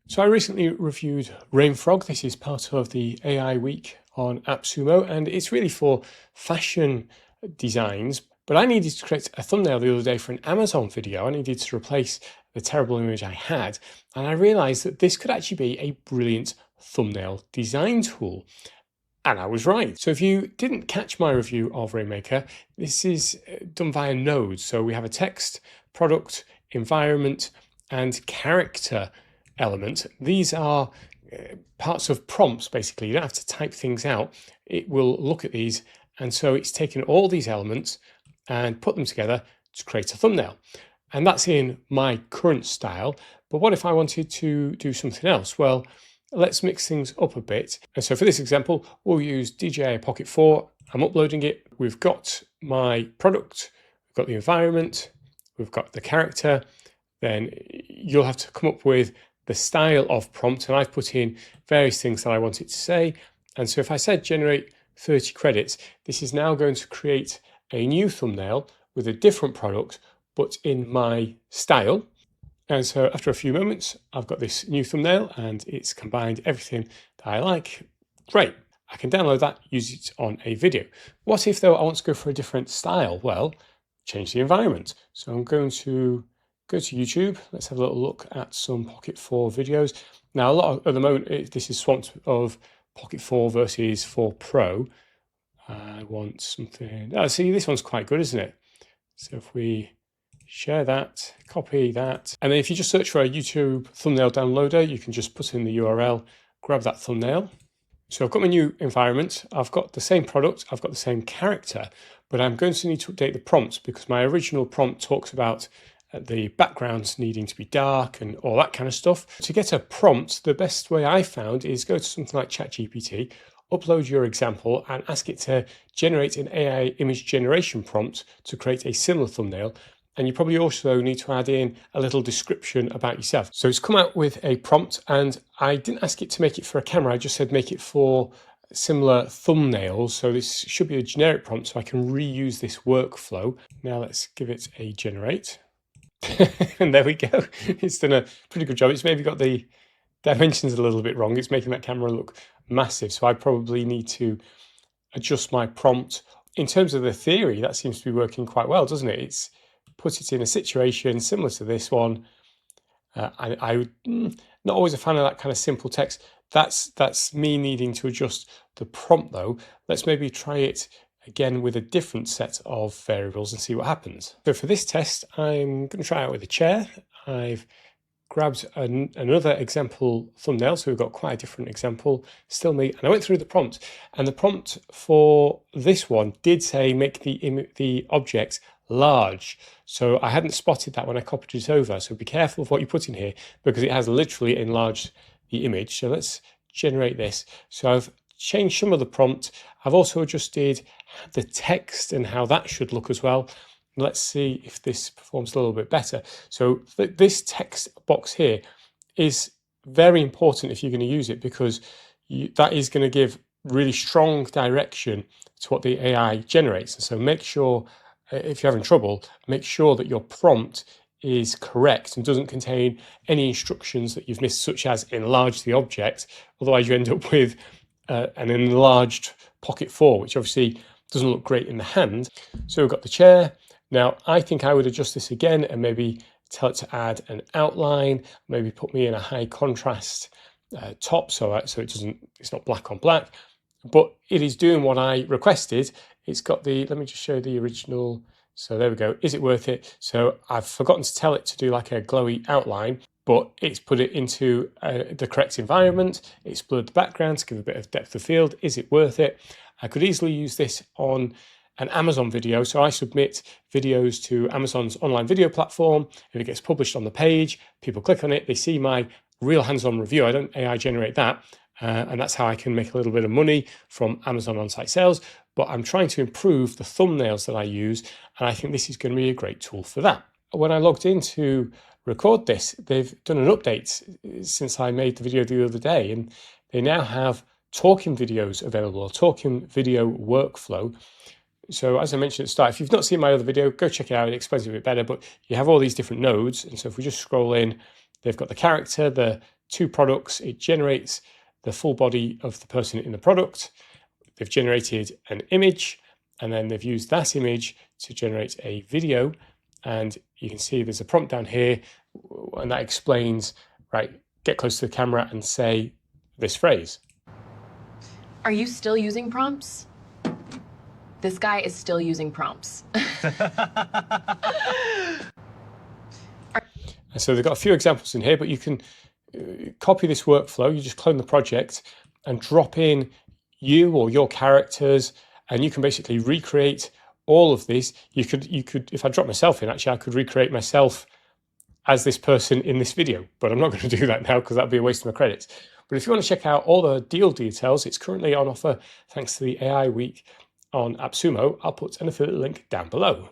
So I recently reviewed Rainfrog. This is part of the AI week on AppSumo, and it's really for fashion designs. But I needed to create a thumbnail the other day for an Amazon video. I needed to replace the terrible image I had. And I realized that this could actually be a brilliant thumbnail design tool. And I was right. So if you didn't catch my review of Rainmaker, this is done via nodes. So we have a text, product, environment, and character element. These are parts of prompts, basically. You don't have to type things out. It will look at these. And so it's taken all these elements and put them together to create a thumbnail. And that's in my current style. But what if I wanted to do something else? Well, let's mix things up a bit. And so for this example, we'll use DJI Pocket 4. I'm uploading it. We've got my product, we've got the environment, we've got the character. Then you'll have to come up with the style of prompt, and I've put in various things that I want it to say. And so if I said generate 30 credits, this is now going to create a new thumbnail with a different product, but in my style. And so after a few moments, I've got this new thumbnail and it's combined everything that I like. Great. I can download that, use it on a video. What if though I want to go for a different style? Well, change the environment. So I'm going to go to YouTube. Let's have a little look at some Pocket 4 videos. Now, at the moment, this is swamped of Pocket 4 versus 4 Pro. I want something. Oh, see, this one's quite good, isn't it? So if we share that, copy that, and then if you just search for a YouTube thumbnail downloader, you can just put in the URL, grab that thumbnail. So I've got my new environment, I've got the same product, I've got the same character, but I'm going to need to update the prompts because my original prompt talks about the backgrounds needing to be dark and all that kind of stuff. To get a prompt, the best way I found is go to something like ChatGPT, upload your example and ask it to generate an AI image generation prompt to create a similar thumbnail. And you probably also need to add in a little description about yourself. So it's come out with a prompt, and I didn't ask it to make it for a camera. I just said make it for similar thumbnails. So this should be a generic prompt so I can reuse this workflow. Now let's give it a generate. And there we go. It's done a pretty good job. It's maybe got the dimensions a little bit wrong. It's making that camera look massive. So I probably need to adjust my prompt. In terms of the theory, that seems to be working quite well, doesn't it? It's put it in a situation similar to this one. I'm not always a fan of that kind of simple text. That's me needing to adjust the prompt though. Let's maybe try it again with a different set of variables and see what happens. So for this test, I'm going to try out with a chair. I've grabbed another example thumbnail, so we've got quite a different example, still me, and I went through the prompt, and the prompt for this one did say make the object large. So I hadn't spotted that when I copied it over, so be careful of what you put in here because it has literally enlarged the image. So let's generate this. So I've changed some of the prompt. I've also adjusted the text and how that should look as well. Let's see if this performs a little bit better. So this text box here is very important if you're going to use it because that is going to give really strong direction to what the AI generates. And so make sure, if you're having trouble, make sure that your prompt is correct and doesn't contain any instructions that you've missed, such as enlarge the object. Otherwise you end up with an enlarged Pocket 4, which obviously doesn't look great in the hand. So we've got the chair. Now, I think I would adjust this again and maybe tell it to add an outline, maybe put me in a high contrast top so it's not black on black, but it is doing what I requested. It's got let me just show the original. So there we go. Is it worth it? So I've forgotten to tell it to do like a glowy outline, but it's put it into the correct environment. It's blurred the background to give a bit of depth of field. Is it worth it? I could easily use this on an Amazon video. So I submit videos to Amazon's online video platform. If it gets published on the page, people click on it, they see my real hands-on review. I don't AI generate that. And that's how I can make a little bit of money from Amazon on-site sales. But I'm trying to improve the thumbnails that I use. And I think this is going to be a great tool for that. When I logged in to record this, they've done an update since I made the video the other day. And they now have talking videos available, or talking video workflow. So as I mentioned at the start, if you've not seen my other video, go check it out. It explains it a bit better, but you have all these different nodes. And so if we just scroll in, they've got the character, the 2 products. It generates the full body of the person in the product. They've generated an image, and then they've used that image to generate a video. And you can see there's a prompt down here, and that explains, right, get close to the camera and say this phrase. Are you still using prompts? This guy is still using prompts. And so they've got a few examples in here, but you can copy this workflow. You just clone the project and drop in you or your characters, and you can basically recreate all of this. You could, if I drop myself in, actually, I could recreate myself as this person in this video, but I'm not going to do that now because that'd be a waste of my credits. But if you want to check out all the deal details, it's currently on offer thanks to the AI Week on AppSumo. I'll put an affiliate link down below.